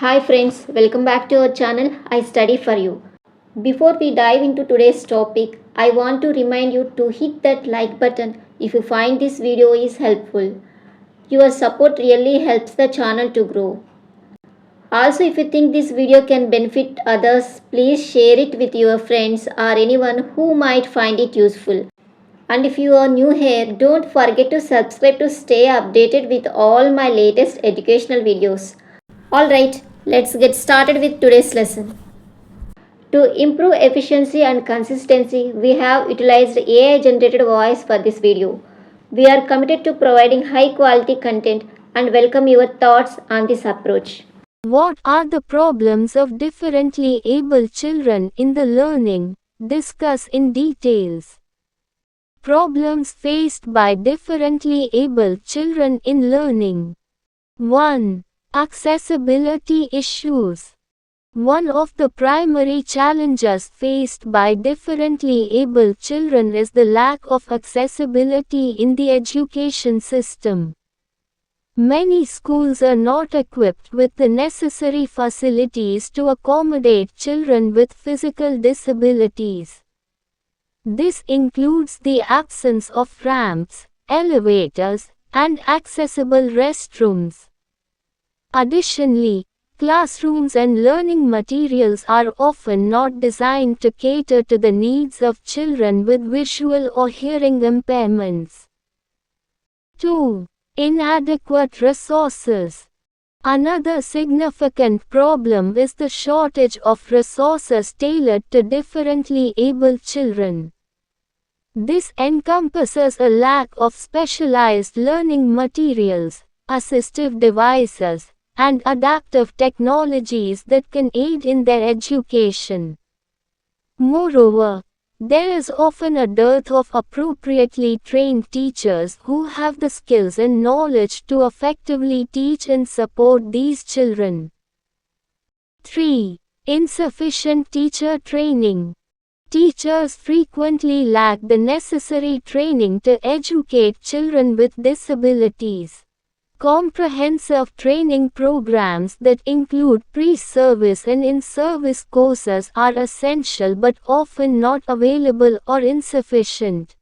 Hi friends, welcome back to our channel I Study for You. Before we dive into today's topic, I want to remind you to hit that like button if you find this video is helpful. Your support really helps the channel to grow. Also, if you think this video can benefit others, please share it with your friends or anyone who might find it useful. And if you are new here, don't forget to subscribe to stay updated with all my latest educational videos. Alright, let's get started with today's lesson. To improve efficiency and consistency, we have utilized AI generated voice for this video. We are committed to providing high quality content and welcome your thoughts on this approach. What are the problems of differently able children in the learning? Discuss in details. Problems faced by differently able children in learning. 1. Accessibility issues. One of the primary challenges faced by differently able children is the lack of accessibility in the education system. Many schools are not equipped with the necessary facilities to accommodate children with physical disabilities. This includes the absence of ramps, elevators, and accessible restrooms. Additionally, classrooms and learning materials are often not designed to cater to the needs of children with visual or hearing impairments. 2. Inadequate resources. Another significant problem is the shortage of resources tailored to differently able children. This encompasses a lack of specialized learning materials, assistive devices, and adaptive technologies that can aid in their education. Moreover, there is often a dearth of appropriately trained teachers who have the skills and knowledge to effectively teach and support these children. 3. Insufficient teacher training. Teachers frequently lack the necessary training to educate children with disabilities. Comprehensive training programs that include pre-service and in-service courses are essential but often not available or insufficient.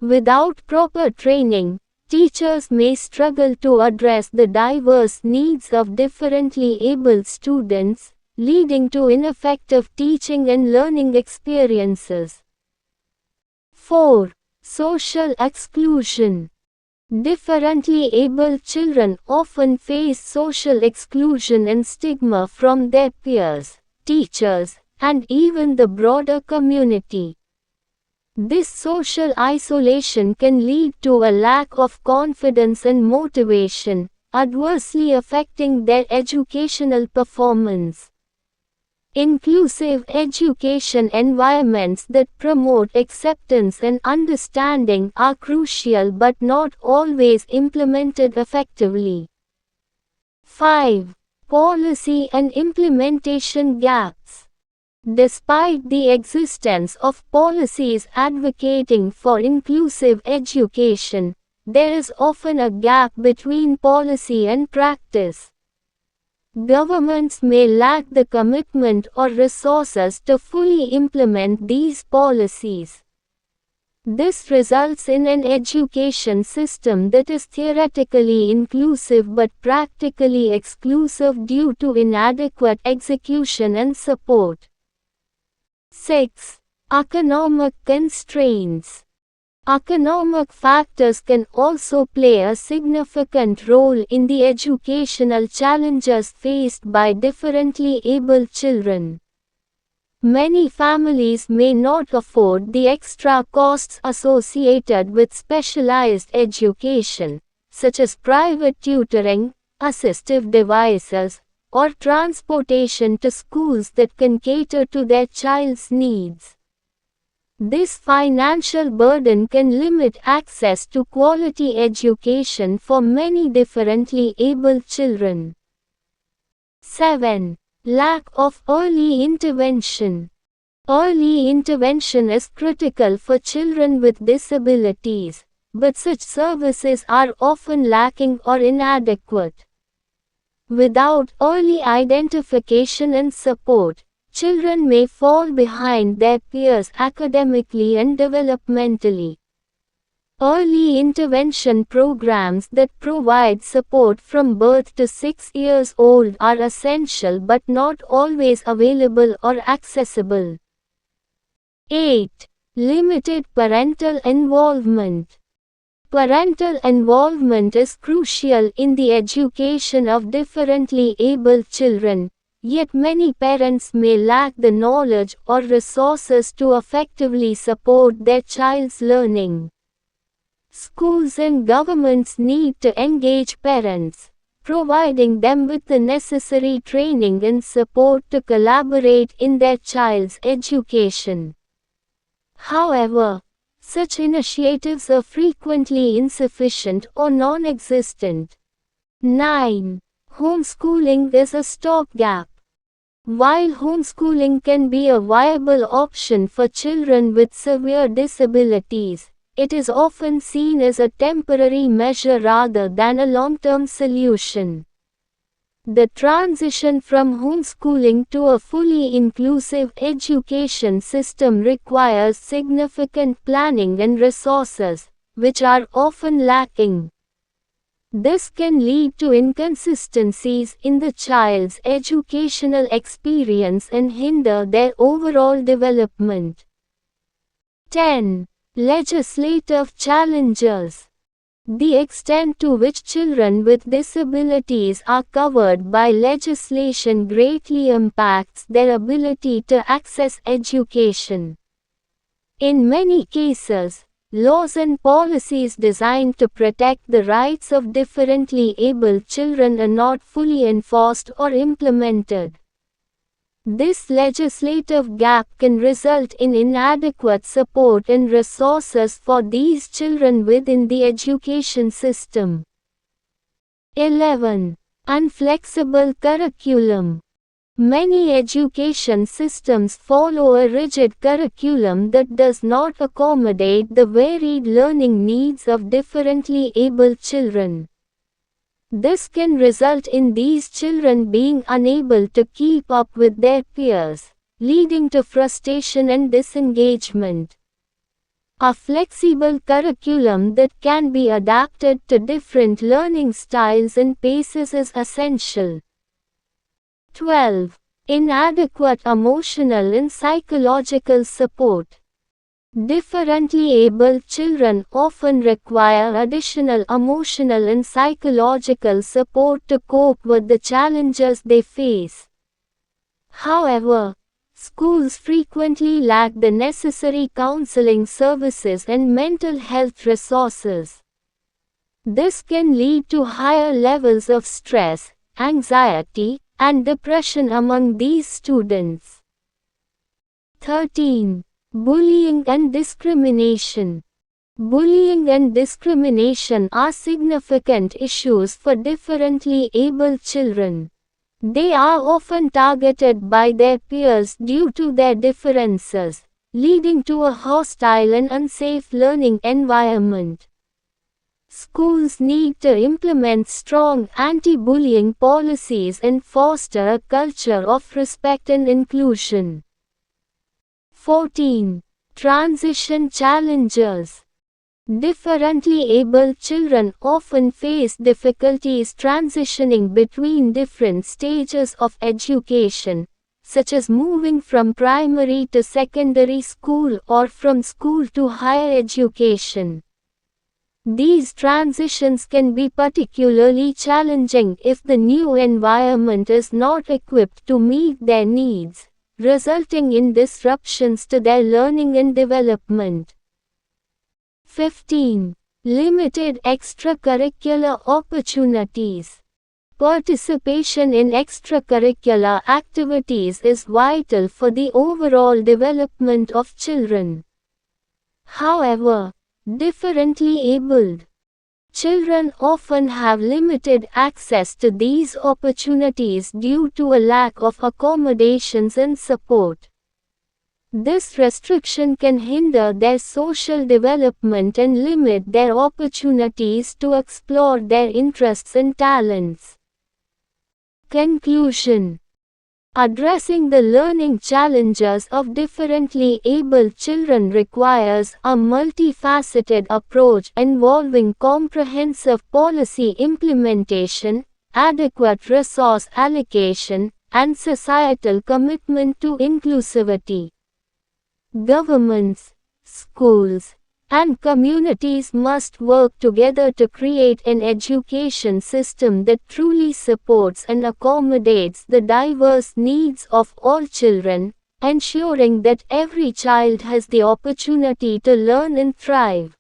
Without proper training, teachers may struggle to address the diverse needs of differently abled students, leading to ineffective teaching and learning experiences. 4. Social exclusion. Differently able children often face social exclusion and stigma from their peers, teachers, and even the broader community. This social isolation can lead to a lack of confidence and motivation, adversely affecting their educational performance. Inclusive education environments that promote acceptance and understanding are crucial but not always implemented effectively. 5. Policy and implementation gaps. Despite the existence of policies advocating for inclusive education, there is often a gap between policy and practice. Governments may lack the commitment or resources to fully implement these policies. This results in an education system that is theoretically inclusive but practically exclusive due to inadequate execution and support. 6. Economic constraints. Economic factors can also play a significant role in the educational challenges faced by differently able children. Many families may not afford the extra costs associated with specialized education, such as private tutoring, assistive devices, or transportation to schools that can cater to their child's needs. This financial burden can limit access to quality education for many differently able children. 7. Lack of early intervention. Early intervention is critical for children with disabilities, but such services are often lacking or inadequate. Without early identification and support, children may fall behind their peers academically and developmentally. Early intervention programs that provide support from birth to 6 years old are essential but not always available or accessible. 8. Limited parental involvement. Parental involvement is crucial in the education of differently abled children, yet many parents may lack the knowledge or resources to effectively support their child's learning. Schools and governments need to engage parents, providing them with the necessary training and support to collaborate in their child's education. However, such initiatives are frequently insufficient or non-existent. 9. Homeschooling is a stopgap. While homeschooling can be a viable option for children with severe disabilities, it is often seen as a temporary measure rather than a long-term solution. The transition from homeschooling to a fully inclusive education system requires significant planning and resources, which are often lacking. This can lead to inconsistencies in the child's educational experience and hinder their overall development. 10. Legislative challenges. The extent to which children with disabilities are covered by legislation greatly impacts their ability to access education. In many cases, laws and policies designed to protect the rights of differently abled children are not fully enforced or implemented. This legislative gap can result in inadequate support and resources for these children within the education system. 11. Inflexible curriculum. Many education systems follow a rigid curriculum that does not accommodate the varied learning needs of differently abled children. This can result in these children being unable to keep up with their peers, leading to frustration and disengagement. A flexible curriculum that can be adapted to different learning styles and paces is essential. 12. Inadequate emotional and psychological support. Differently abled children often require additional emotional and psychological support to cope with the challenges they face. However, schools frequently lack the necessary counseling services and mental health resources. This can lead to higher levels of stress, anxiety, and depression among these students. 13. Bullying and discrimination. Bullying and discrimination are significant issues for differently abled children. They are often targeted by their peers due to their differences, leading to a hostile and unsafe learning environment. Schools need to implement strong anti-bullying policies and foster a culture of respect and inclusion. 14. Transition challenges. Differently abled children often face difficulties transitioning between different stages of education, such as moving from primary to secondary school or from school to higher education. These transitions can be particularly challenging if the new environment is not equipped to meet their needs, resulting in disruptions to their learning and development. 15. Limited extracurricular opportunities. Participation in extracurricular activities is vital for the overall development of children. However, differently abled children often have limited access to these opportunities due to a lack of accommodations and support. This restriction can hinder their social development and limit their opportunities to explore their interests and talents. Conclusion. Addressing the learning challenges of differently abled children requires a multifaceted approach involving comprehensive policy implementation, adequate resource allocation, and societal commitment to inclusivity. Governments, schools, and communities must work together to create an education system that truly supports and accommodates the diverse needs of all children, ensuring that every child has the opportunity to learn and thrive.